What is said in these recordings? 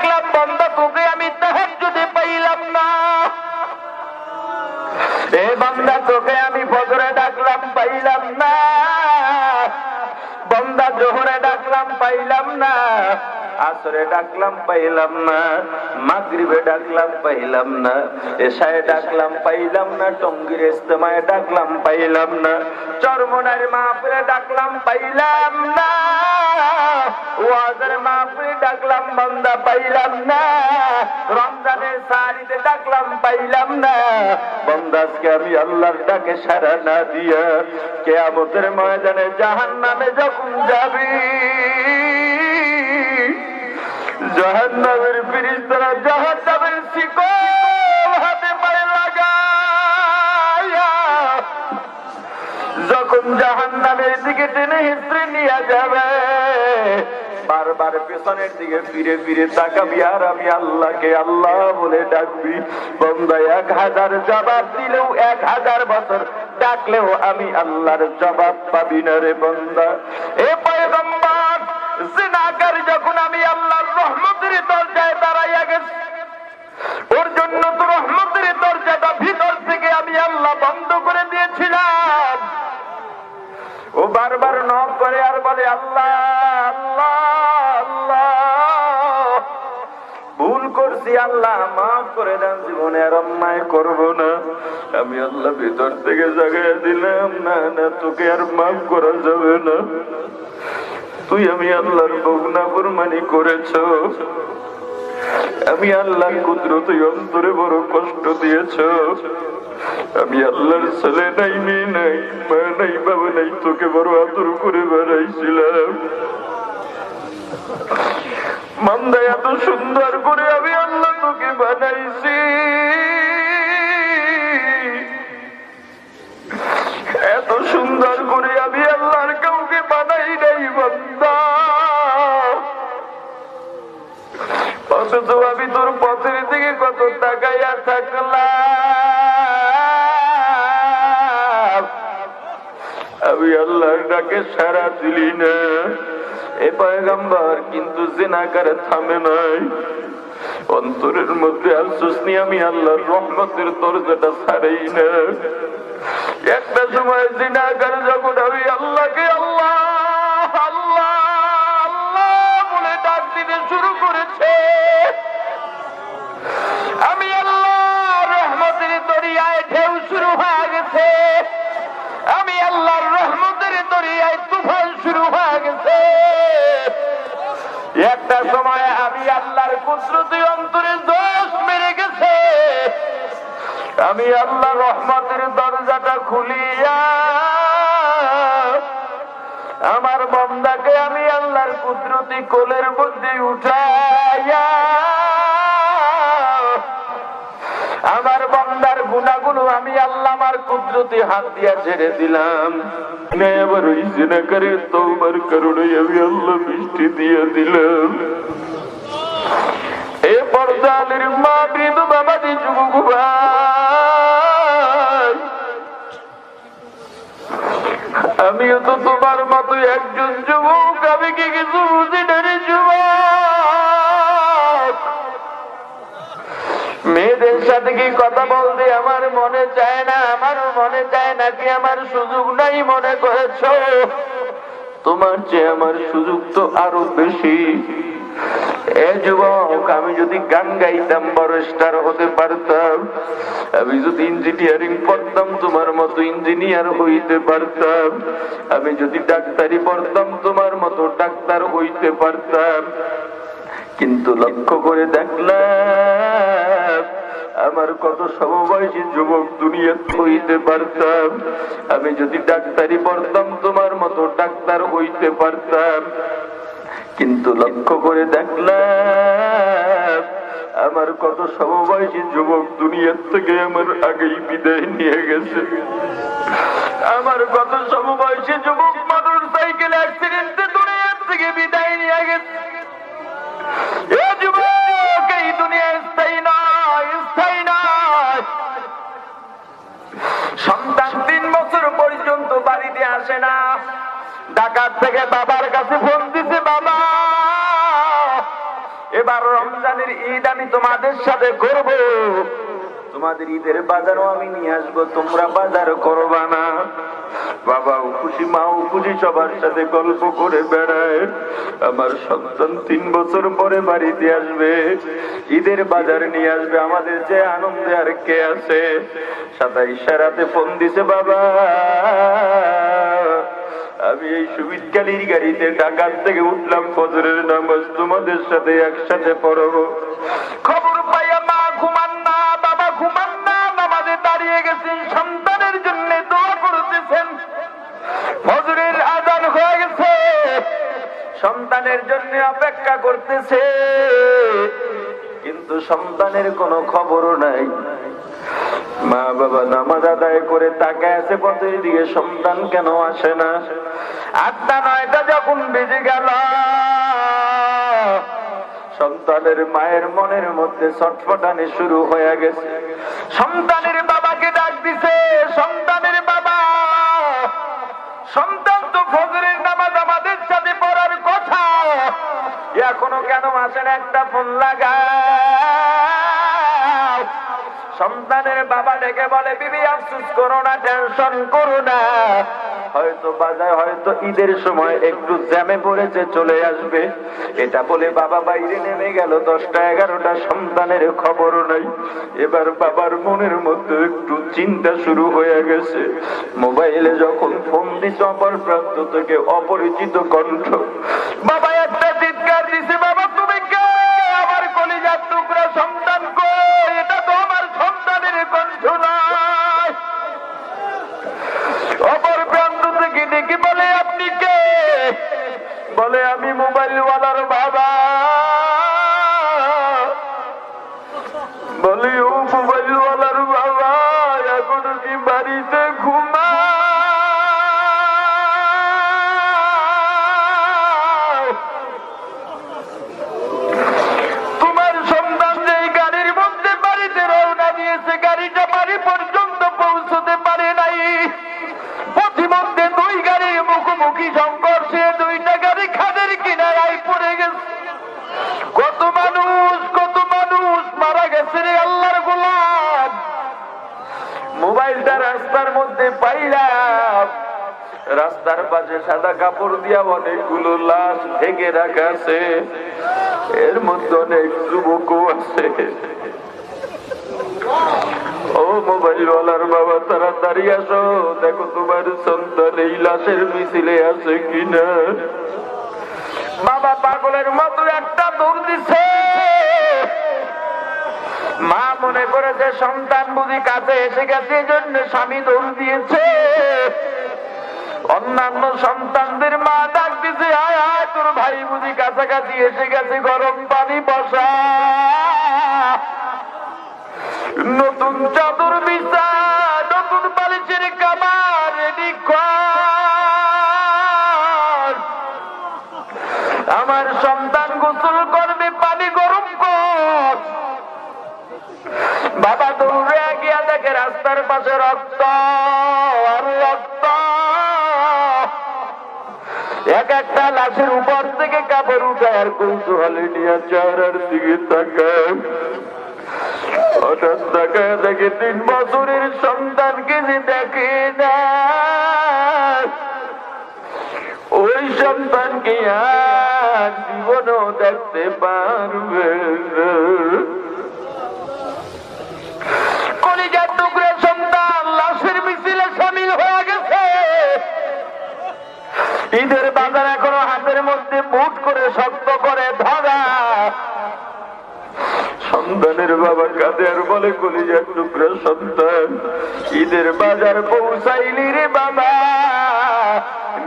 ডাকলাম বান্দা তোকে আমি তাহাজ্জুদে পাইলাম না, এ বান্দা তোকে আমি ফজরে ডাকলাম পাইলাম না, বান্দা জোহরে ডাকলাম পাইলাম না, আসরে ডাকলাম পাইলাম না, মাগরিবে ডাকলাম পাইলাম না, এশায়ে ডাকলাম পাইলাম না, টঙ্গীর ইজতেমায় ডাকলাম পাইলাম না, চরমনার মাহফিলে ডাকলাম পাইলাম না, ওয়াজের মাহফিলে ডাকলাম বান্দা পাইলাম না, রমজানের সারিতে ডাকলাম পাইলাম না, বান্দা আজকে আমি আল্লাহর ডাকে সাড়া না দিয়া কিয়ামতের ময়দানে জাহান্নামে যখন যাবি, জাহান্নামের ফেরেশতারা জাহান্নামের শিকল হাতে পায়ে লাগায়া যখন জাহান্নামের দিকে টেনে হিঁচড়ে নিয়ে যাবে, বারবার পেছনের দিকে ফিরে ফিরে তাকাবি আর আমি আল্লাহকে আল্লাহ বলে ডাকবি। বান্দা 1000 জবাব দিলেও 1000 বছর ডাকলেও আমি আল্লাহর জবাব পাবি না রে বান্দা। এ পয়গম্বর, জিনাকার যখন আমি আল্লাহর রহমতের দরজায় দাঁড়াইয়া গেছি, ওর জন্য তো রহমতের দরজাটা ভিতর থেকে আমি আল্লাহ বন্ধ করে দিয়েছিলাম। ও বারবার নক করে আর বলে আল্লাহ আল্লাহ আল্লাহ, ভুল করছি আল্লাহ মাফ করে দেন, জীবনে আর অন্যায় করবো না। আমি আল্লাহ ভিতর থেকে জাগাইয়া দিলাম, না না তোকে আর মাফ করা যাবে না, তুই আমি আল্লাহর নাফরমানি করেছ, আমি আল্লাহর কুদরতি অন্তরে বড় কষ্ট দিয়েছ, আমি আল্লাহর ছেলে নাই, মেয়ে নাই, মা নাই, বাবা নাই, তোকে বড় আদর করে বেড়াইছিলাম। মান্দা এত সুন্দর করে আমি আল্লাহ তোকে বানাইছি, এত সুন্দর করে আমি আল্লাহর কাউকে বানাই নাই বান্দা, অথচ আমি তোর পথের দিকে কত তাকাইয়া থাকলাম, আমি আল্লাহর ডাকে সাড়া দিলি না। এ পয়গম্বর কিন্তু জিনাকার থামে নাই, অন্তরের মধ্যে আফসোস নিয়ে আমি আল্লাহর রহমতের দরজাটা ছাড়াই না। একটা সময় জিনাকার যখন আমি আল্লাহকে আল্লাহ আল্লাহ আল্লাহ বলে ডাক দিতে শুরু করেছে, আমি আল্লাহর রহমতের দরিয়ায় ঢেউ শুরু হয়ে গেছে, আমি আল্লাহর রহমতের দরিয়ায় তুফান শুরু হয়ে গেছে। একটা সময় আমি আল্লাহর কুদরতি অন্তরে জোশ মেরে গেছে, আমি আল্লাহর রহমতের দরজাটা খুলিয়া আমার বান্দাকে আমি আল্লাহর কুদরতি কোলের মধ্যে উঠাইয়া আমার বান্দার গুনাহগুলো আমি আল্লাহ আমার কুদরতি হাত দিয়া ছেড়ে দিলাম। এবার ওই জিনাকারের তওবার কারণে আমি আল্লাহ বৃষ্টি দিয়ে দিলাম। এ পর্দালের মা বৃদ্ধ বাবাজি যুবক ভাই, আমিও তো তোমার মতো একজন যুবক, আমি কি কিছু বুঝি না রে যুবক। মেয়েদের সাথে কি কথা বলতে আমার মনে চায় না, আমার মনে চায় নাকি আমার সুযোগ নাই মনে করেছ? তোমার চেয়ে আমার সুযোগ তো আরো বেশি। এ যুবক, আমি যদি গান গাইতাম বড় স্টার হতে পারতাম, আমি যদি ইঞ্জিনিয়ারিং পড়তাম তোমার মতো ইঞ্জিনিয়ার হইতে পারতাম, আমি যদি ডাক্তারি পড়তাম তোমার মতো ডাক্তার হইতে পারতাম। কিন্তু লক্ষ্য করে দেখলাম আমার কত সমবয়সী যুবক দুনিয়াতে হইতে পারতাম, আমি যদি ডাক্তারি পড়তাম তোমার মতো ডাক্তার হইতে পারতাম। কিন্তু লক্ষ্য করে দেখলাম আমার কত সমবয়সী যুবক দুনিয়ার থেকে আমার আগেই বিদায় নিয়ে গেছে। আমার কত সমবয়সী যুবক মোটর সাইকেল অ্যাক্সিডেন্টে দুনিয়ার থেকে বিদায় নিয়ে গেছে। এই যুবক এই দুনিয়া স্থায়ী নয়, স্থায়ী নয়। সন্তান 3 বছর পর্যন্ত বাড়িতে আসে না, ডাকাত থেকে বাবার কাছে ফোন দিছে, বাবা এবার রমজানের ঈদ আমি তোমাদের সাথে করব, তোমাদের ঈদের বাজারও আমি নিয়ে আসবো, তোমরা বাজার করবা না। বাবাও খুশি, মাও খুশি, সবার সাথে গল্প করে বেড়ায়। আমার সন্তান 3 বছর পরে বাড়িতে আসবে, ঈদের বাজার নিয়ে আসবে, আমাদের যে আনন্দে আর কে আছে। 27 রাতে ফোন দিছে, বাবা আমি এই সুবিদকালীর গাড়িতে ঢাকার থেকে উঠলাম, ফজরের নামাজ তোমাদের সাথে একসাথে পড়বো। খবর পাইয়া মা ঘুমান না, বাবা ঘুমান না, নামাজে দাঁড়িয়ে গেছেন, সন্তানের জন্য দোয়া করতেছেন। ফজরের আযান হয়ে গেছে, সন্তানের জন্য অপেক্ষা করতেছে, কিন্তু সন্তানের কোনো খবরও নাই। মা বাবা নামাজ আদায় করে তাকায় আছে পথের দিকে, সন্তান কেন আসে না? 8টা 9টা যখন বেজে গেল, সন্তানের মায়ের মনের মধ্যে ছটফটানি শুরু হয়ে গেছে। সন্তানের বাবাকে ডাক দিছে, সন্তানের বাবা, সন্তান তো ফজরের নামাজ আমাদের সাথে পড়ার কথা, এখনো কেন আসেন? একটা ফোন লাগাও। সন্তানের বাবা ডেকে বলে, বিবি আফসোস করো না, টেনশন করো না, হয়তো বাজার, হয়তো ঈদের সময় একটু জ্যামে পড়েছে, চলে আসবে। এটা বলে বাবা বাইরে নেমে গেল। 10টা 11টা, সন্তানের খবর নাই। এবার বাবার মনের মধ্যে একটু চিন্তা শুরু হয়ে গেছে। মোবাইলে যখন ফোন দিচ্ছে অপর প্রান্ত থেকে অপরিচিত কণ্ঠ, বাবা একটা চিৎকার দিছে, বাবা তুমি কে? আমার কলিজার টুকরা সন্তান কই? এটা তো আমার সন্তানের কণ্ঠ নয়। অপর প্রান্ত থেকে ডেকে বলে, আপনি কে? বলে, আমি মোবাইলওয়ালার বাবা। বলি, ও মোবাইলওয়ালার বাবা, এখনো কি বাড়িতে ঘুমা? তোমার সন্তান যে গাড়ির মধ্যে বাড়িতে রওনা দিয়েছে, গাড়িটা বাড়ি পর্যন্ত পৌঁছতে পারে নাই। পথিমধ্যে 2 গাড়ির মুখোমুখি সংঘর্ষে 2টা গাড়ি খাদের কিনারায় পড়ে গেছে। কত মানুষ, কত মানুষ মারা গেছে রে আল্লাহর গোলাম। মোবাইলটা রাস্তার মধ্যে পাইলাম, রাস্তার পাশে সাদা কাপড় দিয়া অনেকগুলো লাশ ঢেকে রাখা আছে, এর মধ্যে অনেক যুবকও আছে। ও মোবাইলওয়ালার বাবা, তাড়াতাড়ি আসো, দেখো তোমার সন্তান এই লাশের মিছিলে আছে কিনা। বাবা পাগলের মতো একটা দৌড় দিছে। মা মনে করেছে সন্তান বুঝি কাছে এসে গেছে, এই জন্য স্বামী দৌড় দিয়েছে। অন্যান্য সন্তানদের মা ডাক দিছে, আয় আয়, তোর ভাই বুঝি কাছাকাছি এসে গেছে, গরম পানি বসা, নতুন চাদর বিছা, নতুন বালিশের কাবার রেডি কর, আমার সন্তান গোসল করবে, পানি গরম কর। বাবা দৌড়ে গিয়া দেখে রাস্তার পাশে রক্ত আর রক্ত। এক একটা লাশের উপর থেকে কাপড় উঠায় আর কৌতূহলে নিয়ে চেহারার দিকে তাকায়। হঠাৎ তাকায় দেখে 3 বছরের সন্তানকে যে দেখে না, ওই সন্তানকে আর জীবনও দেখতে পারবে না। কলিজার টুকরা সন্তান লাশের মিছিলে সামিল হয়ে গেছে। ঈদের বাজার এখনো হাতের মধ্যে মুঠ করে শক্ত করে ধরা। সন্তানের বাবা কাঁদে আর বলে, কলিজার টুকরা সন্তান, ঈদের বাজার পৌঁছাইলি রে বাবা,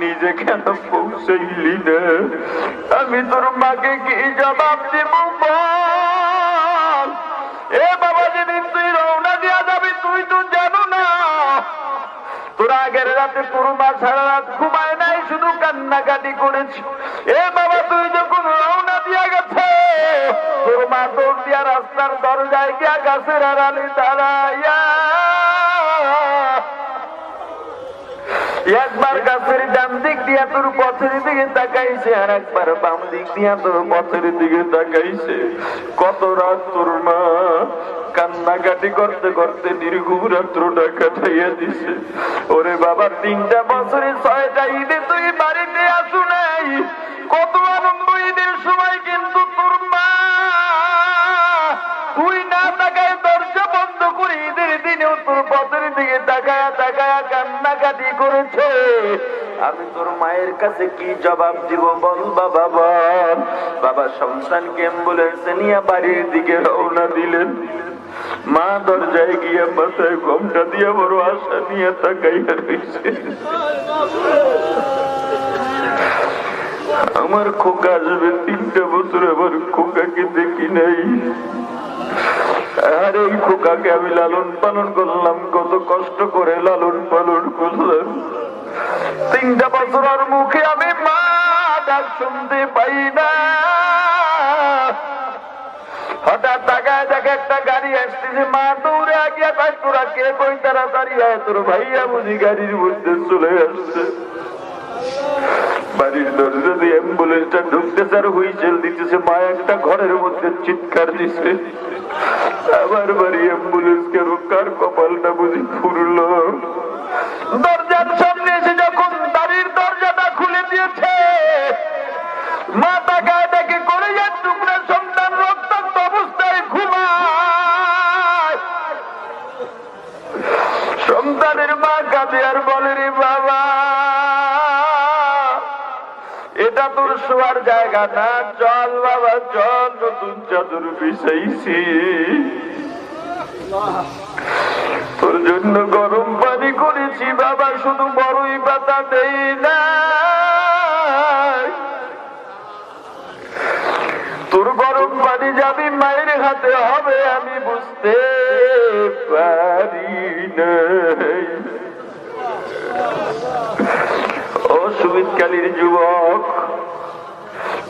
নিজে কেন পৌঁছাইলি না? আমি তোর মাকে কি জবাব দেব বল? এ বাবা, যেদিন তুই রওনা দিয়া যাবি, তুই তো জানো না তোর আগের রাতে তোর মা সারা রাত ঘুমায় নাই, শুধু কান্নাকাটি করেছি। এ বাবা, তুই যখন রওনা দিয়া গেছে, তোর মা দৌড় দিয়া রাস্তার দরজায় গিয়া গাছের আড়ালে দাঁড়াইয়া একবার গাছের ডান দিক দিয়া তোর পথের দিকে তাকাইছে, আর একবার বাম দিক দিয়া তোর পথের দিকে তাকাইছে। কত রাত তোর মা কান্নাকাটি করতে করতে নির্ঘুম রাত্রটা কাটাইয়া দিছে। ওরে বাবা, 3টা বছরে 6টা ঈদে তুই বাড়িতে আসু নাই, কত আনন্দ ঈদের সময়, কিন্তু তোর মা তুই না তাকায় দরজা বন্ধ করে ঈদের দিনেও তোর পথের দিকে তাকায়া তাকায়া কান্নাকাটি করেছে। আমি তোর মায়ের কাছে কি জবাব দিব বল বাবা, বল। বাবা সন্তানকে অ্যাম্বুলেন্সে নিয়ে বাড়ির দিকে রওনা দিলেন। মা দরজায় গিয়ে মাথায় ঘোমটা দিয়ে বড় আশা নিয়ে তাকাইয়া রয়েছে। আমার খোকা আসবে, 3টা বছর আমার খোকাকে দেখি নাই। আর এই খোকাকে আমি লালন পালন করলাম, কত কষ্ট করে লালন পালন করলাম। 3টা বছর ওর মুখে আমি মা ডাক শুনতে পাই না। হঠাৎ তাকায় দেখে একটা গাড়ি আসতেছে, মা দৌড়ে গিয়া কয় তোরা কে, কই তাড়াতাড়ি আয়, তোর ভাইয়া বুঝি গাড়ির মধ্যে চলে আসছে। বাড়ির দরজা দিয়ে অ্যাম্বুলেন্সটা ঢুকতেছে আর হুইসেল দিতেছে। মা একটা ঘরের মধ্যে চিৎকার দিছে, আমার বাড়ি অ্যাম্বুলেন্স কেন, কার কপালটা বুঝি ফুরল। দরজার সামনে এসে যখন বাড়ির দরজাটা খুলে দিয়েছে, মা তাকায় দেখে কলেজের টুকরা সন্তান রক্তাক্ত অবস্থায় ঘুমায়। সন্তানের মা কাঁদে আর বলে, রে বাবা, এটা তোর শোয়ার জায়গা না, চল বাবা চল, নতুন চাদর বিছাইছি, তোর জন্য গরম পানি করেছি বাবা, শুধু বড়ই পাতা দেই না, তোর গরম পানি যাবি মায়ের হাতে হবে আমি বুঝতে পারি না। ও সুবিদকালীর যুবক,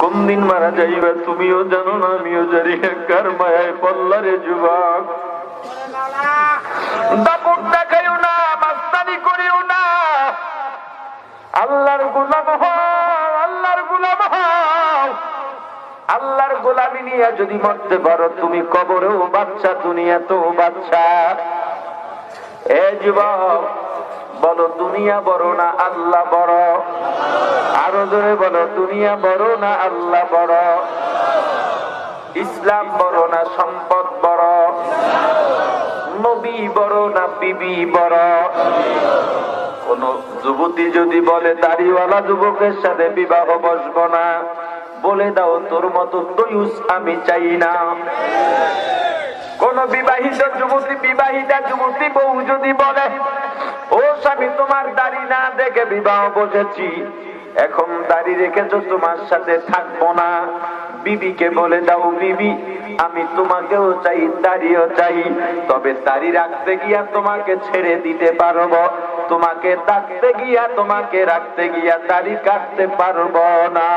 কোন দিন মারা যাইবা তুমিও জানো না, আমিও জানি না, কার মায়ায় পল্লারে যুবক। দাপট দেখাইও না, মাস্তানি করিও না, আল্লাহর গোলাম হও, আল্লাহর গোলাম হও। আল্লাহর গোলামি নিয়ে যদি মরতে পারো তুমি, কবরেও বাচ্চা, দুনিয়াতেও বাচ্চা। এ যুবক, বলো দুনিয়া বড় না আল্লাহ বড়? আরো জোরে বলো, দুনিয়া বড় না আল্লাহ বড়? ইসলাম বড় না সম্পদ বড়? নবী বড় না বিবি বড়? কোন যুবতী যদি বলে দাড়িওয়ালা যুবকের সাথে বিবাহ বসবো না, বলে দাও তোর মতো দয়ুস আমি চাই না। কোন বিবাহিত যুবতী, বিবাহিতা যুবতী বউ যদি বলে, ও স্বামী তোমার দাড়ি না দেখে বিবাহ বসেছি, এখন দাড়ি রেখেছো তোমার সাথে থাকবো না, বিবিকে বলে দাও, বিবি আমি তোমাকেও চাই, দাড়িও চাই, তবে দাড়ি রাখতে গিয়া তোমাকে ছেড়ে দিতে পারবো, তোমাকে ডাকতে গিয়া, তোমাকে রাখতে গিয়া দাড়ি কাটতে পারবো না।